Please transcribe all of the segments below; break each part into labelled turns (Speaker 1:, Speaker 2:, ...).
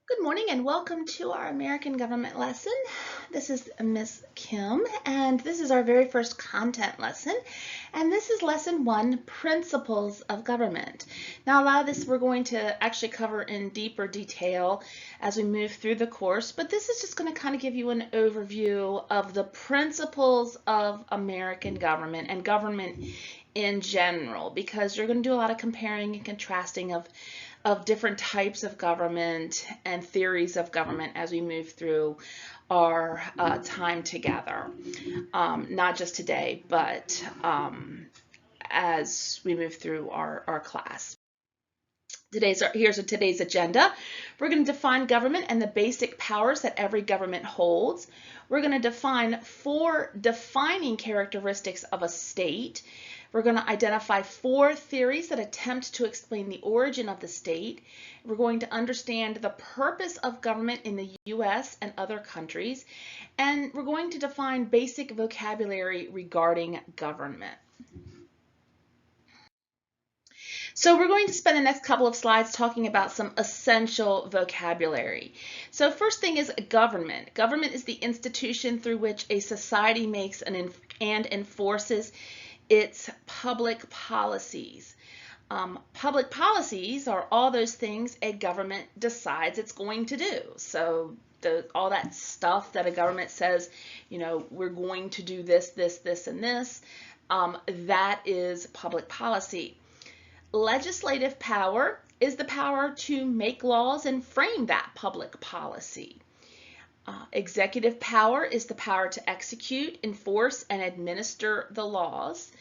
Speaker 1: Good morning and welcome to our American government lesson. This is Miss Kim and this is our very first content lesson, and this is lesson 1, Principles of Government. Now a lot of this we're going to actually cover in deeper detail as we move through the course, but this is just going to kind of give you an overview of the principles of American government and government in general, because you're going to do a lot of comparing and contrasting of different types of government and theories of government as we move through our time together. Not just today, but as we move through our class. Here's today's agenda. We're going to define government and the basic powers that every government holds. We're going to define 4 defining characteristics of a state. We're going to identify 4 theories that attempt to explain the origin of the state. We're going to understand the purpose of government in the US and other countries. And we're going to define basic vocabulary regarding government. So we're going to spend the next couple of slides talking about some essential vocabulary. So first thing is government. Government is the institution through which a society makes and enforces its public policies. Public policies are all those things a government decides it's going to do. So all that stuff that a government says, we're going to do this, this, this, and this, that is public policy. Legislative power is the power to make laws and frame that public policy. Executive power is the power to execute, enforce, and administer the laws.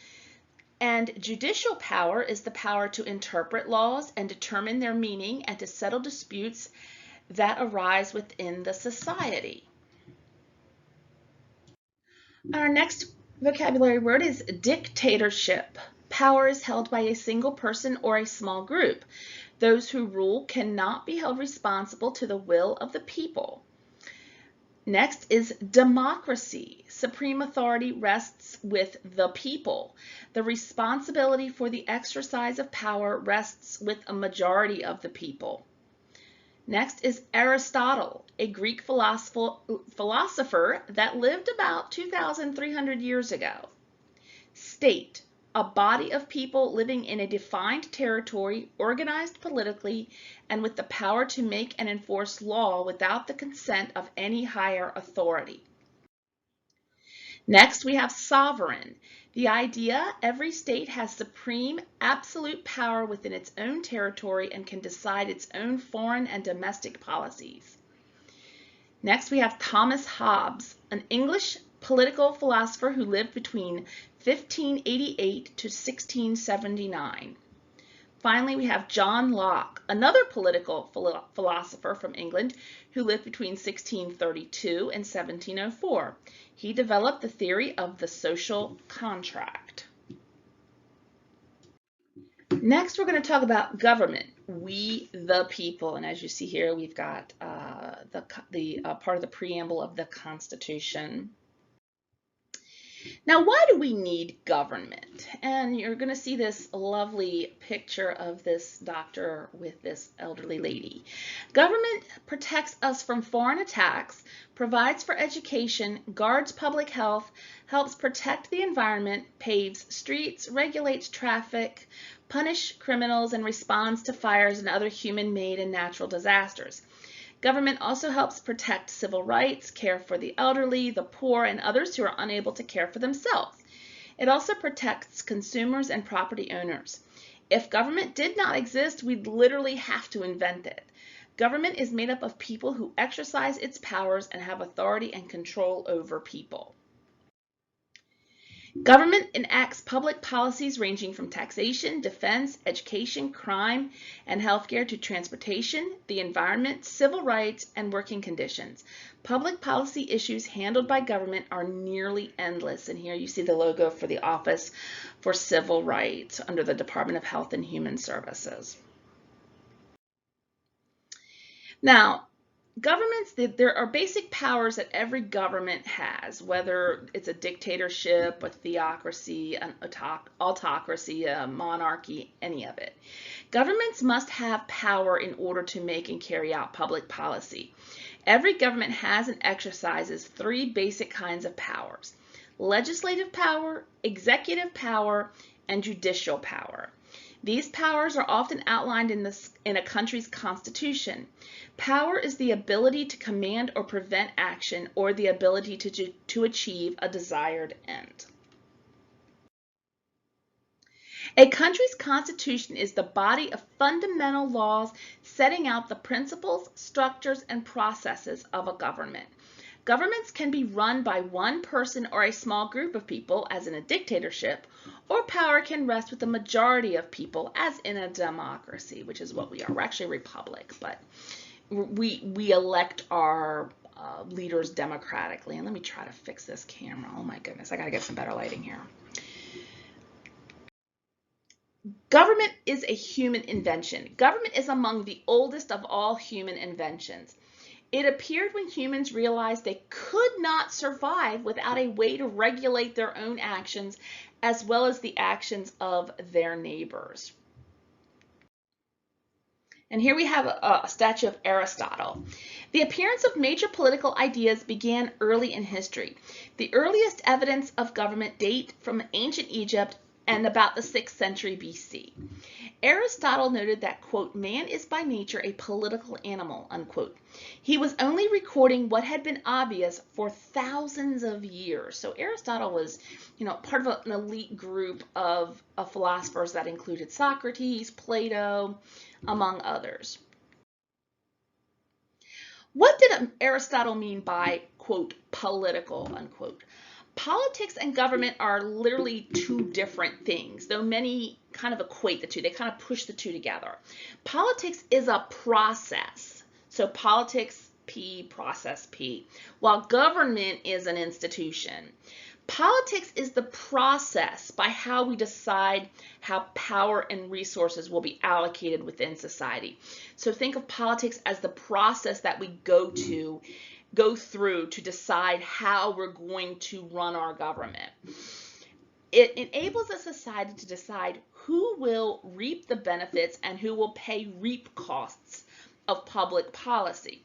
Speaker 1: And judicial power is the power to interpret laws and determine their meaning and to settle disputes that arise within the society. Our next vocabulary word is dictatorship. Power is held by a single person or a small group. Those who rule cannot be held responsible to the will of the people. Next is democracy. Supreme authority rests with the people. The responsibility for the exercise of power rests with a majority of the people. Next is Aristotle, a Greek philosopher that lived about 2,300 years ago. State, a body of people living in a defined territory, organized politically, and with the power to make and enforce law without the consent of any higher authority. Next, we have sovereign. The idea every state has supreme, absolute power within its own territory and can decide its own foreign and domestic policies. Next, we have Thomas Hobbes, an English political philosopher who lived between 1588 to 1679. Finally, we have John Locke, another political philosopher from England who lived between 1632 and 1704. He developed the theory of the social contract. Next, we're going to talk about government, we the people. And as you see here, we've got the part of the preamble of the Constitution. Now, why do we need government? And you're going to see this lovely picture of this doctor with this elderly lady. Government protects us from foreign attacks, provides for education, guards public health, helps protect the environment, paves streets, regulates traffic, punishes criminals, and responds to fires and other human-made and natural disasters. Government also helps protect civil rights, care for the elderly, the poor, and others who are unable to care for themselves. It also protects consumers and property owners. If government did not exist, we'd literally have to invent it. Government is made up of people who exercise its powers and have authority and control over people. Government enacts public policies ranging from taxation, defense, education, crime, and healthcare to transportation, the environment, civil rights, and working conditions. Public policy issues handled by government are nearly endless. And here you see the logo for the Office for Civil Rights under the Department of Health and Human Services. Now, Governments, there are basic powers that every government has, whether it's a dictatorship, a theocracy, an autocracy, a monarchy, any of it. Governments must have power in order to make and carry out public policy. Every government has and exercises three basic kinds of powers: legislative power, executive power, and judicial power. These powers are often outlined in a country's constitution. Power is the ability to command or prevent action, or the ability to achieve a desired end. A country's constitution is the body of fundamental laws setting out the principles, structures, and processes of a government. Governments can be run by one person or a small group of people, as in a dictatorship, or power can rest with the majority of people, as in a democracy, which is what we are. We're actually a republic, but we elect our leaders democratically. And let me try to fix this camera. Oh my goodness, I gotta get some better lighting here. Government is a human invention. Government is among the oldest of all human inventions. It appeared when humans realized they could not survive without a way to regulate their own actions as well as the actions of their neighbors. And here we have a statue of Aristotle. The appearance of major political ideas began early in history. The earliest evidence of government date from ancient Egypt and about the 6th century BC. Aristotle noted that, quote, man is by nature a political animal, unquote. He was only recording what had been obvious for thousands of years. So Aristotle was, part of an elite group of philosophers that included Socrates, Plato, among others. What did Aristotle mean by, quote, political, unquote? Politics and government are literally two different things, though many kind of equate the two. They kind of push the two together. Politics is a process. So politics, P, process, P, while government is an institution. Politics is the process by how we decide how power and resources will be allocated within society. So think of politics as the process that we go through to decide how we're going to run our government. It enables a society to decide who will reap the benefits and who will pay reap costs of public policy.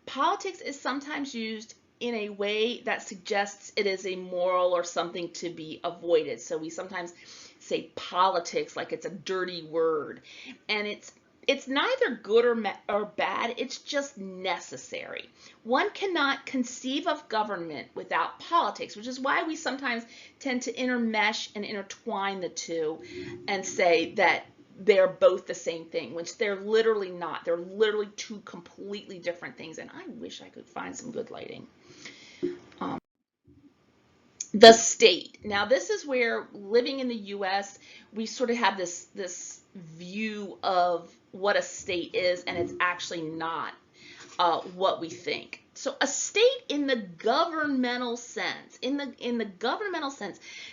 Speaker 1: Politics is sometimes used in a way that suggests it is immoral or something to be avoided. So we sometimes say politics like it's a dirty word, and it's neither good or bad, it's just necessary. One cannot conceive of government without politics, which is why we sometimes tend to intermesh and intertwine the two and say that they're both the same thing, which they're literally not. They're literally two completely different things, and I wish I could find some good lighting. The state. Now, this is where, living in the U.S., we sort of have this view of what a state is, and it's actually not what we think. So a state in the governmental sense,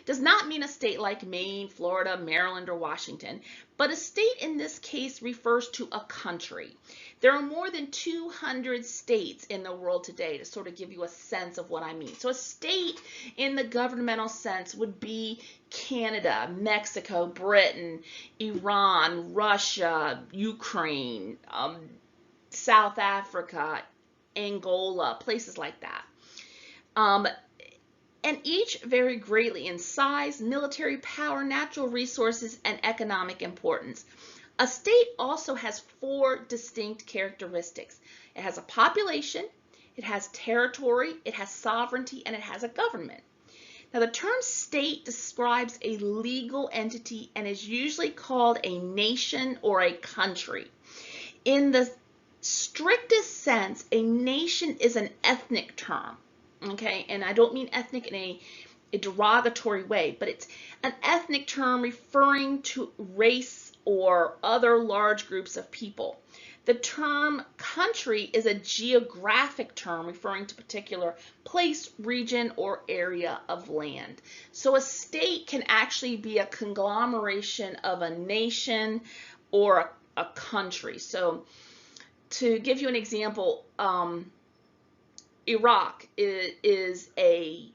Speaker 1: does not mean a state like Maine, Florida, Maryland, or Washington, but a state in this case refers to a country. There are more than 200 states in the world today, to sort of give you a sense of what I mean. So a state in the governmental sense would be Canada, Mexico, Britain, Iran, Russia, Ukraine, South Africa, Angola, places like that. And each vary greatly in size, military power, natural resources, and economic importance. A state also has 4 distinct characteristics. It has a population, it has territory, it has sovereignty, and it has a government. Now, the term state describes a legal entity and is usually called a nation or a country. In the strictest sense, a nation is an ethnic term, okay? And I don't mean ethnic in a derogatory way, but it's an ethnic term referring to race or other large groups of people. The term country is a geographic term referring to a particular place, region, or area of land. So a state can actually be a conglomeration of a nation or a country. So to give you an example, Iraq is a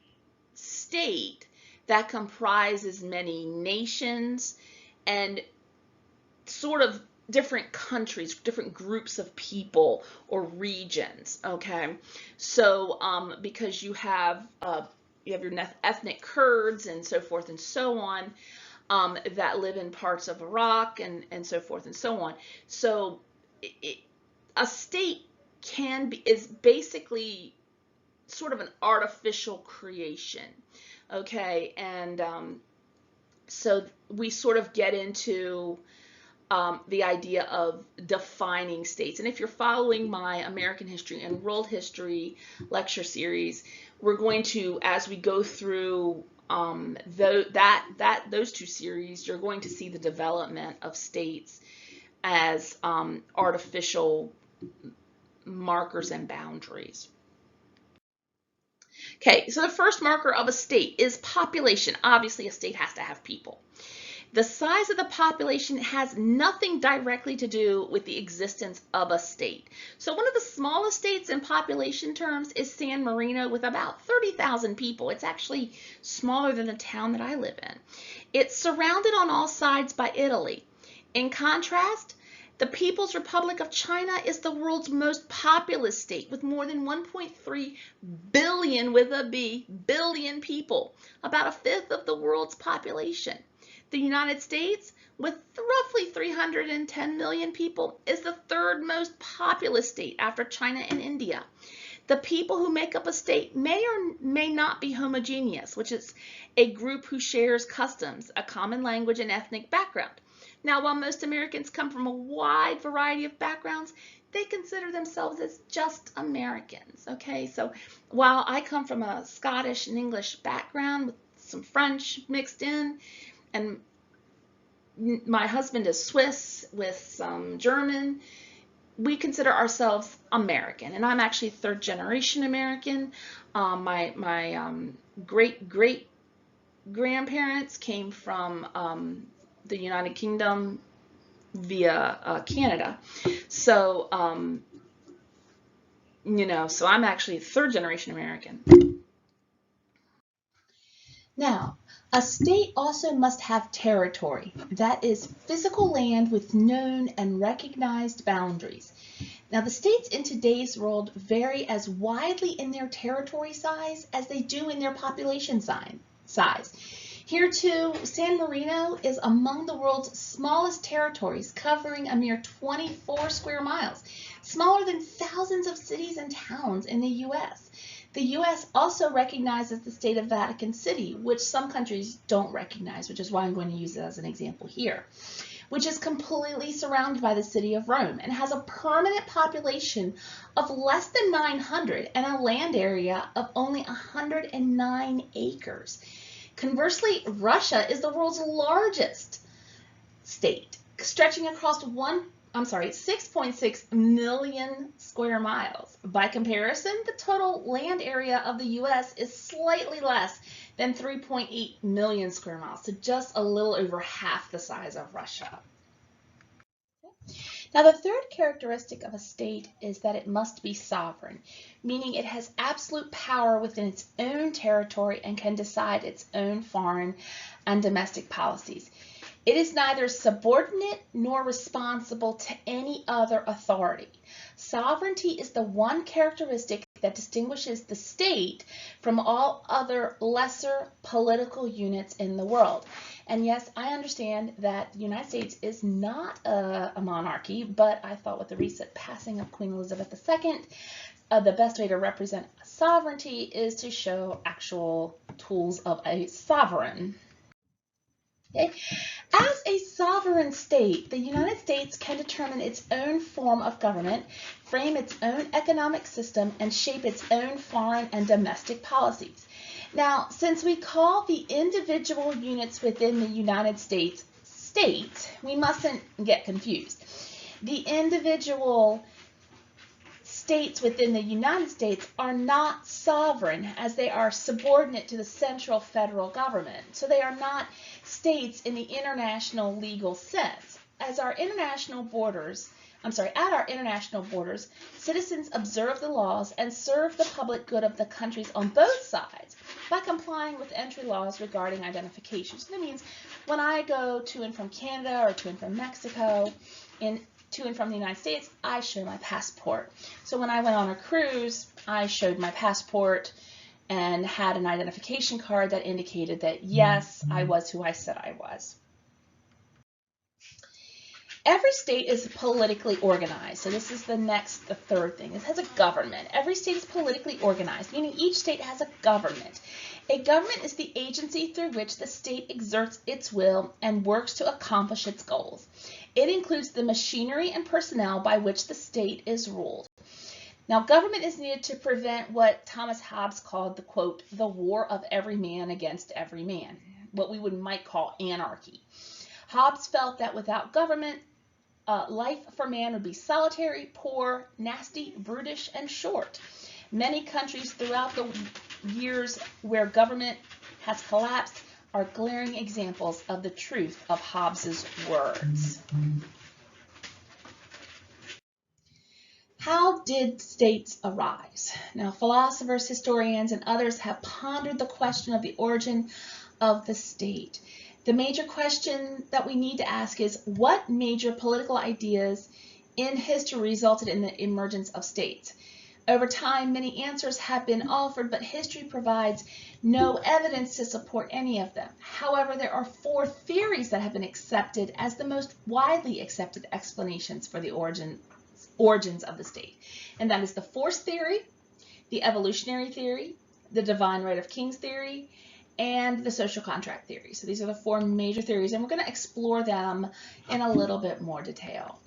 Speaker 1: state that comprises many nations and sort of different countries, different groups of people or regions. Okay, so because you have your ethnic Kurds and so forth and so on, that live in parts of Iraq and so forth and so on. So a state is basically sort of an artificial creation. Okay, and so we sort of get into the idea of defining states. And if you're following my American history and world history lecture series, we're going to, as we go through those two series, you're going to see the development of states as artificial markers and boundaries. Okay, so the first marker of a state is population. Obviously, a state has to have people. The size of the population has nothing directly to do with the existence of a state. So one of the smallest states in population terms is San Marino with about 30,000 people. It's actually smaller than the town that I live in. It's surrounded on all sides by Italy. In contrast, the People's Republic of China is the world's most populous state with more than 1.3 billion, with a B, billion people, about a fifth of the world's population. The United States, with roughly 310 million people, is the third most populous state after China and India. The people who make up a state may or may not be homogeneous, which is a group who shares customs, a common language, and ethnic background. Now, while most Americans come from a wide variety of backgrounds, they consider themselves as just Americans. Okay, so while I come from a Scottish and English background with some French mixed in, and my husband is Swiss with some German, we consider ourselves American. And I'm actually third generation American. My great grandparents came from the United Kingdom via Canada. So, so I'm actually third generation American. Now, a state also must have territory, that is, physical land with known and recognized boundaries. Now, the states in today's world vary as widely in their territory size as they do in their population size. Here too, San Marino is among the world's smallest territories, covering a mere 24 square miles, smaller than thousands of cities and towns in the U.S. The U.S. also recognizes the state of Vatican City, which some countries don't recognize, which is why I'm going to use it as an example here, which is completely surrounded by the city of Rome and has a permanent population of less than 900 and a land area of only 109 acres. Conversely, Russia is the world's largest state, stretching across 6.6 million square miles. By comparison, the total land area of the U.S. is slightly less than 3.8 million square miles, so just a little over half the size of Russia. Now, the third characteristic of a state is that it must be sovereign, meaning it has absolute power within its own territory and can decide its own foreign and domestic policies. It is neither subordinate nor responsible to any other authority. Sovereignty is the one characteristic that distinguishes the state from all other lesser political units in the world. And yes, I understand that the United States is not a monarchy, but I thought with the recent passing of Queen Elizabeth II, the best way to represent sovereignty is to show actual tools of a sovereign. Okay. As a sovereign state, the United States can determine its own form of government, frame its own economic system, and shape its own foreign and domestic policies. Now, since we call the individual units within the United States states, we mustn't get confused. The individual states within the United States are not sovereign, as they are subordinate to the central federal government. So they are not states in the international legal sense, as our international borders at our international borders, citizens observe the laws and serve the public good of the countries on both sides by complying with entry laws regarding identification. So that means when I go to and from Canada or to and from Mexico, to and from the United States, I show my passport. So when I went on a cruise, I showed my passport and had an identification card that indicated that, yes, I was who I said I was. Every state is politically organized. So this is the third thing. It has a government. Every state is politically organized, meaning each state has a government. A government is the agency through which the state exerts its will and works to accomplish its goals. It includes the machinery and personnel by which the state is ruled. Now, government is needed to prevent what Thomas Hobbes called the, quote, the war of every man against every man, what we might call anarchy. Hobbes felt that without government, life for man would be solitary, poor, nasty, brutish, and short. Many countries throughout the years where government has collapsed are glaring examples of the truth of Hobbes's words. How did states arise? Now, philosophers, historians, and others have pondered the question of the origin of the state. The major question that we need to ask is, what major political ideas in history resulted in the emergence of states? Over time, many answers have been offered, but history provides no evidence to support any of them. However, there are 4 theories that have been accepted as the most widely accepted explanations for the origins of the state. And that is the force theory, the evolutionary theory, the divine right of kings theory, and the social contract theory. So these are the 4 major theories, and we're going to explore them in a little bit more detail.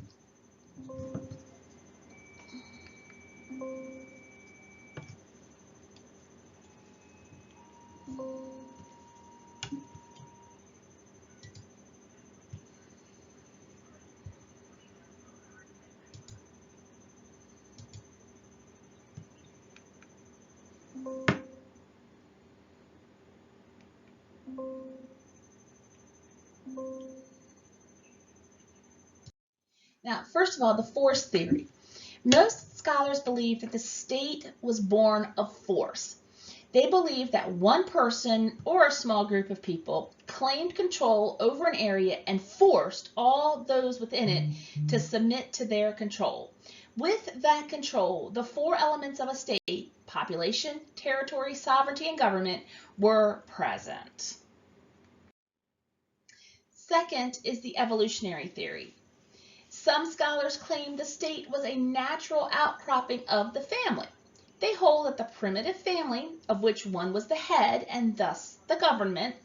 Speaker 1: Now, first of all, the force theory. Most scholars believe that the state was born of force. They believe that one person or a small group of people claimed control over an area and forced all those within it to submit to their control. With that control, the 4 elements of a state, population, territory, sovereignty, and government, were present. Second is the evolutionary theory. Some scholars claim the state was a natural outcropping of the family. They hold that the primitive family, of which one was the head and thus the government,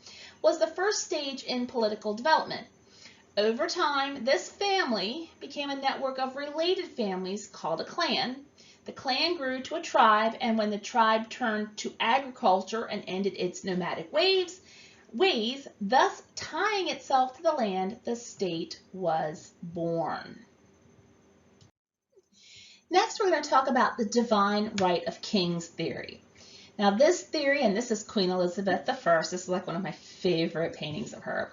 Speaker 1: was the first stage in political development. Over time, this family became a network of related families called a clan. The clan grew to a tribe, and when the tribe turned to agriculture and ended its nomadic ways, thus tying itself to the land, the state was born. Next, we're going to talk about the divine right of kings theory. Now, this theory, and this is Queen Elizabeth I, this is like one of my favorite paintings of her.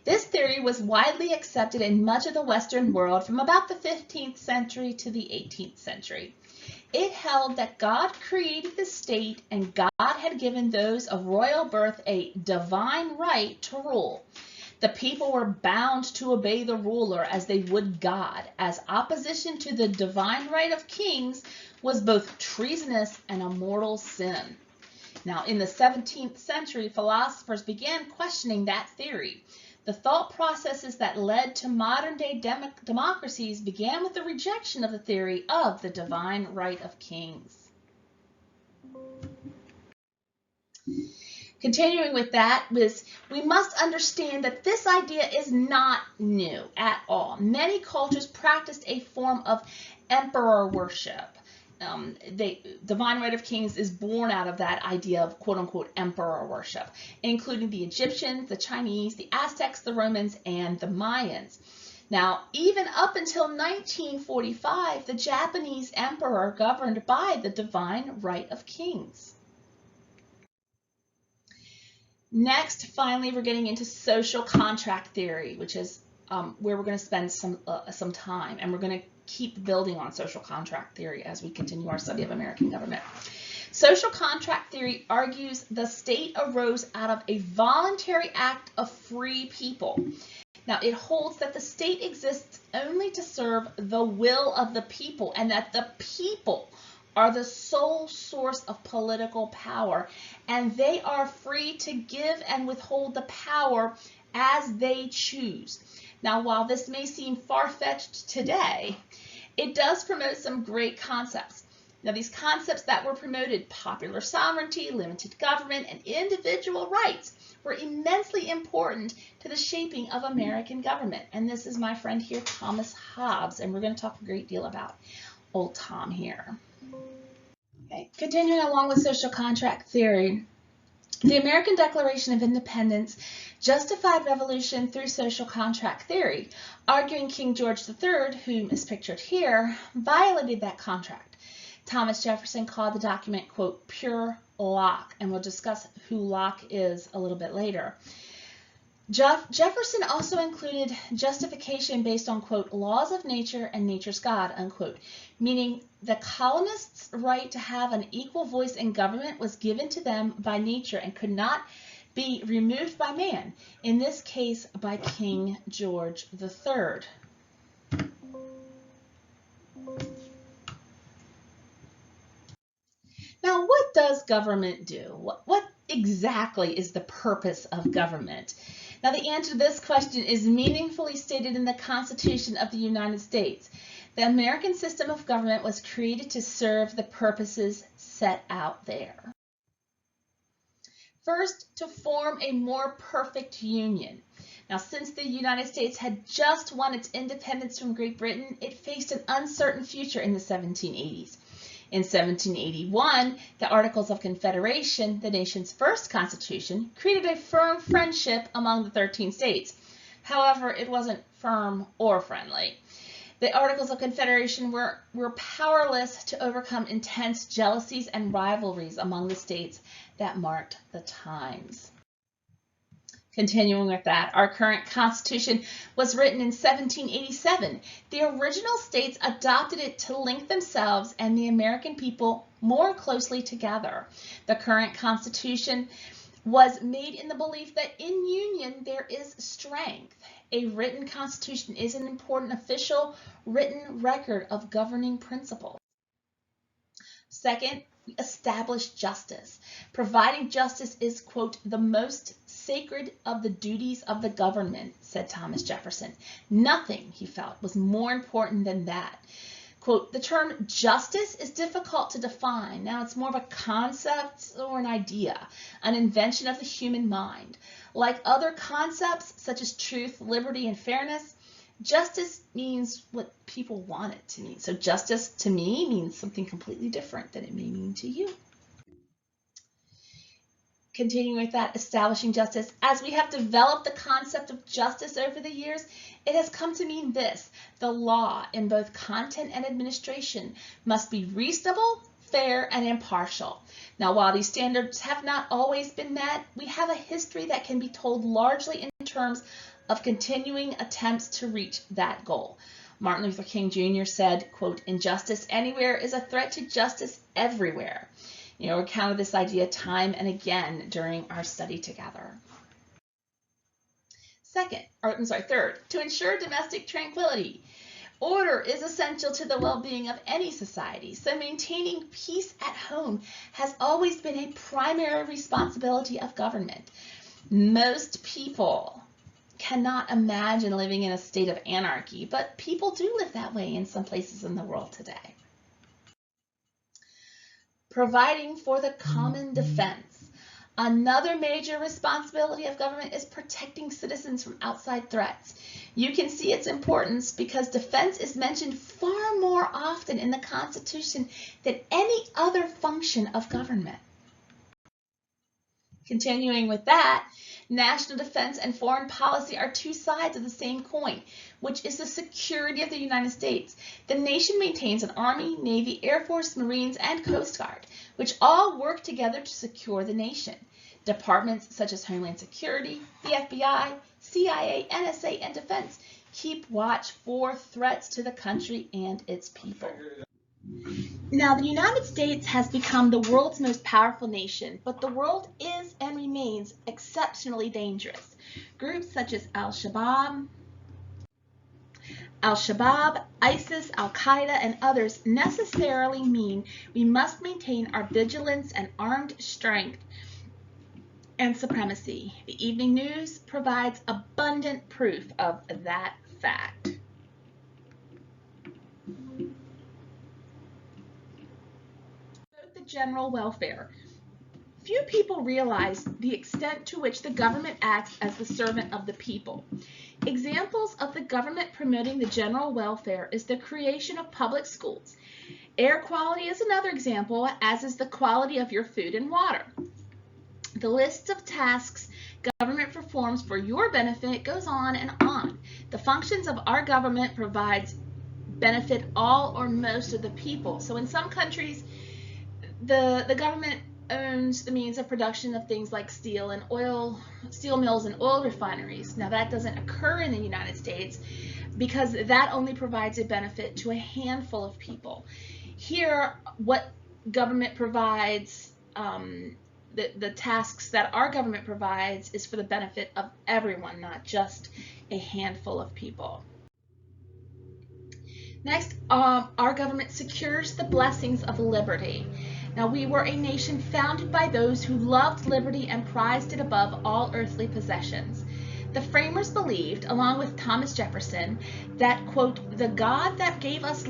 Speaker 1: This theory was widely accepted in much of the Western world from about the 15th century to the 18th century. It held that God created the state and God had given those of royal birth a divine right to rule. The people were bound to obey the ruler as they would God, as opposition to the divine right of kings was both treasonous and a mortal sin. Now, in the 17th century, philosophers began questioning that theory. The thought processes that led to modern-day democracies began with the rejection of the theory of the divine right of kings. Continuing with that, we must understand that this idea is not new at all. Many cultures practiced a form of emperor worship. Divine right of kings is born out of that idea of quote-unquote emperor worship, including the Egyptians, the Chinese, the Aztecs, the Romans, and the Mayans. Now, even up until 1945, the Japanese emperor governed by the divine right of kings. Next, finally, we're getting into social contract theory, which is where we're going to spend some time, and we're going to keep building on social contract theory as we continue our study of American government. Social contract theory argues the state arose out of a voluntary act of free people. Now, it holds that the state exists only to serve the will of the people, and that the people are the sole source of political power, and they are free to give and withhold the power as they choose. Now, while this may seem far-fetched today, it does promote some great concepts. Now, these concepts that were promoted, popular sovereignty, limited government, and individual rights, were immensely important to the shaping of American government. And this is my friend here, Thomas Hobbes, and we're going to talk a great deal about old Tom here. Okay. Continuing along with social contract theory, the American Declaration of Independence justified revolution through social contract theory, arguing King George III, whom is pictured here, violated that contract. Thomas Jefferson called the document, quote, pure Locke, and we'll discuss who Locke is a little bit later. Jefferson also included justification based on, quote, laws of nature and nature's God, unquote, meaning the colonists' right to have an equal voice in government was given to them by nature and could not be removed by man, in this case by King George III. Now, what does government do? What exactly is the purpose of government? Now, the answer to this question is meaningfully stated in the Constitution of the United States. The American system of government was created to serve the purposes set out there. First, to form a more perfect union. Now, since the United States had just won its independence from Great Britain, it faced an uncertain future in the 1780s. In 1781, the Articles of Confederation, the nation's first constitution, created a firm friendship among the 13 states. However, it wasn't firm or friendly. The Articles of Confederation were powerless to overcome intense jealousies and rivalries among the states that marked the times. Continuing with that, our current Constitution was written in 1787. The original states adopted it to link themselves and the American people more closely together. The current Constitution was made in the belief that in union there is strength. A written Constitution is an important official written record of governing principles. Second, we establish justice. Providing justice is, quote, the most sacred of the duties of the government, said Thomas Jefferson. Nothing, he felt, was more important than that. Quote, the term justice is difficult to define. Now, it's more of a concept or an idea, an invention of the human mind. Like other concepts, such as truth, liberty, and fairness, justice means what people want it to mean. So justice to me means something completely different than it may mean to you. Continuing with that, establishing justice. As we have developed the concept of justice over the years, it has come to mean this: the law in both content and administration must be reasonable, fair, and impartial. Now, while these standards have not always been met, we have a history that can be told largely in terms of continuing attempts to reach that goal. Martin Luther King Jr. said, quote, injustice anywhere is a threat to justice everywhere. We encountered this idea time and again during our study together. Third, to ensure domestic tranquility. Order is essential to the well-being of any society, so maintaining peace at home has always been a primary responsibility of government. Most people cannot imagine living in a state of anarchy, but people do live that way in some places in the world today. Providing for the common defense. Another major responsibility of government is protecting citizens from outside threats. You can see its importance because defense is mentioned far more often in the Constitution than any other function of government. Continuing with that, national defense and foreign policy are two sides of the same coin, which is the security of the United States. The nation maintains an Army, Navy, Air Force, Marines, and Coast Guard, which all work together to secure the nation. Departments such as Homeland Security, the FBI, CIA, NSA, and Defense keep watch for threats to the country and its people. Now, the United States has become the world's most powerful nation, but the world is and remains exceptionally dangerous. Groups such as Al-Shabaab, ISIS, Al-Qaeda, and others necessarily mean we must maintain our vigilance and armed strength and supremacy. The Evening News provides abundant proof of that fact. The general welfare. Few people realize the extent to which the government acts as the servant of the people. Examples of the government promoting the general welfare is the creation of public schools. Air quality is another example, as is the quality of your food and water. The list of tasks government performs for your benefit goes on and on. The functions of our government provides benefit all or most of the people. So in some countries, the government owns the means of production of things like steel mills and oil refineries. Now that doesn't occur in the United States because that only provides a benefit to a handful of people. Here, what government provides, the tasks that our government provides is for the benefit of everyone, not just a handful of people. Next, our government secures the blessings of liberty. Now, we were a nation founded by those who loved liberty and prized it above all earthly possessions. The framers believed, along with Thomas Jefferson, that, quote, the God that gave us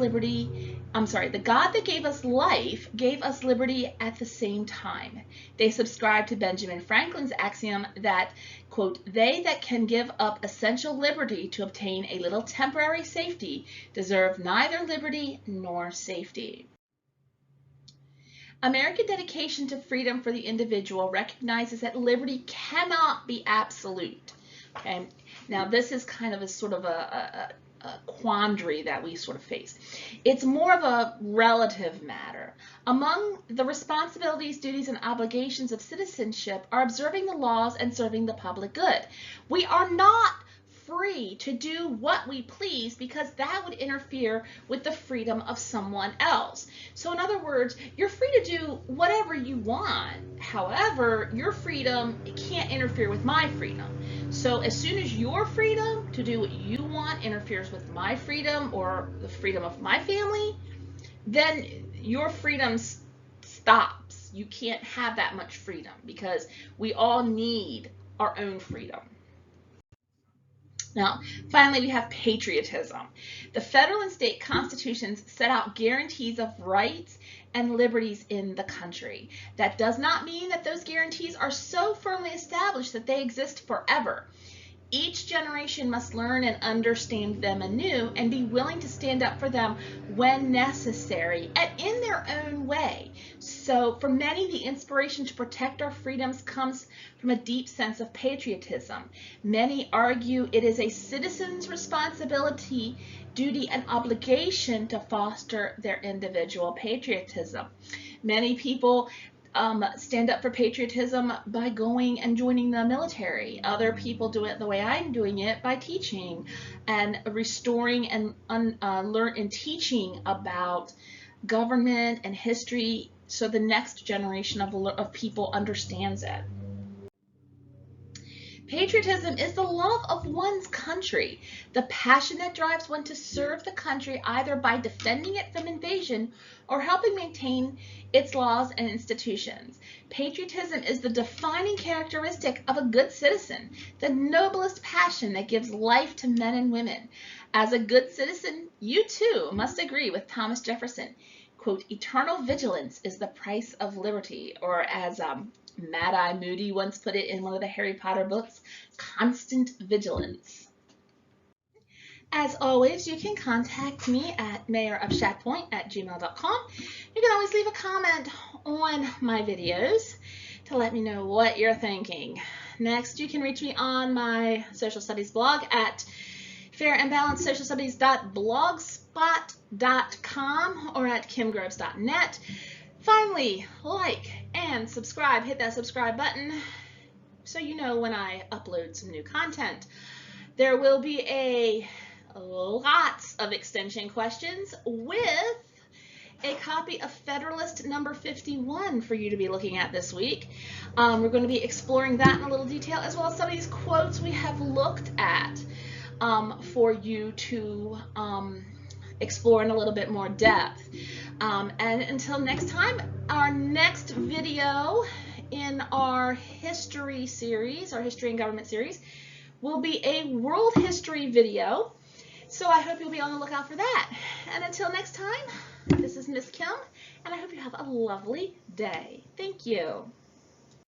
Speaker 1: life gave us liberty at the same time. They subscribed to Benjamin Franklin's axiom that, quote, they that can give up essential liberty to obtain a little temporary safety deserve neither liberty nor safety. American dedication to freedom for the individual recognizes that liberty cannot be absolute. Okay, now this is kind of a sort of a quandary that we sort of face. It's more of a relative matter. Among the responsibilities, duties, and obligations of citizenship are observing the laws and serving the public good. We are not free to do what we please because that would interfere with the freedom of someone else. So in other words, you're free to do whatever you want. However, your freedom can't interfere with my freedom. So as soon as your freedom to do what you want interferes with my freedom or the freedom of my family, then your freedom stops. You can't have that much freedom because we all need our own freedom. Now, finally, we have patriotism. The federal and state constitutions set out guarantees of rights and liberties in the country. That does not mean that those guarantees are so firmly established that they exist forever. Each generation must learn and understand them anew and be willing to stand up for them when necessary and in their own way. So for many, the inspiration to protect our freedoms comes from a deep sense of patriotism. Many argue it is a citizen's responsibility, duty, and obligation to foster their individual patriotism. Many people stand up for patriotism by going and joining the military. Other people do it the way I'm doing it, by teaching and restoring and teaching about government and history so the next generation of people understands it. Patriotism is the love of one's country, the passion that drives one to serve the country either by defending it from invasion or helping maintain its laws and institutions. Patriotism is the defining characteristic of a good citizen, the noblest passion that gives life to men and women. As a good citizen, you too must agree with Thomas Jefferson. Quote, eternal vigilance is the price of liberty, or as Mad-Eye Moody once put it in one of the Harry Potter books, constant vigilance. As always, you can contact me at mayorofshatpoint@gmail.com. You can always leave a comment on my videos to let me know what you're thinking. Next, you can reach me on my social studies blog at fairandbalancedsocialstudies.blogspot.com or at kimgroves.net. Finally, like and subscribe. Hit that subscribe button so you know when I upload some new content. There will be a lots of extension questions with a copy of Federalist number 51 for you to be looking at this week. We're going to be exploring that in a little detail, as well as some of these quotes we have looked at for you to explore in a little bit more depth. And until next time, our next video in our history series, our history and government series, will be a world history video. So I hope you'll be on the lookout for that. And until next time, this is Miss Kim, and I hope you have a lovely day. Thank you.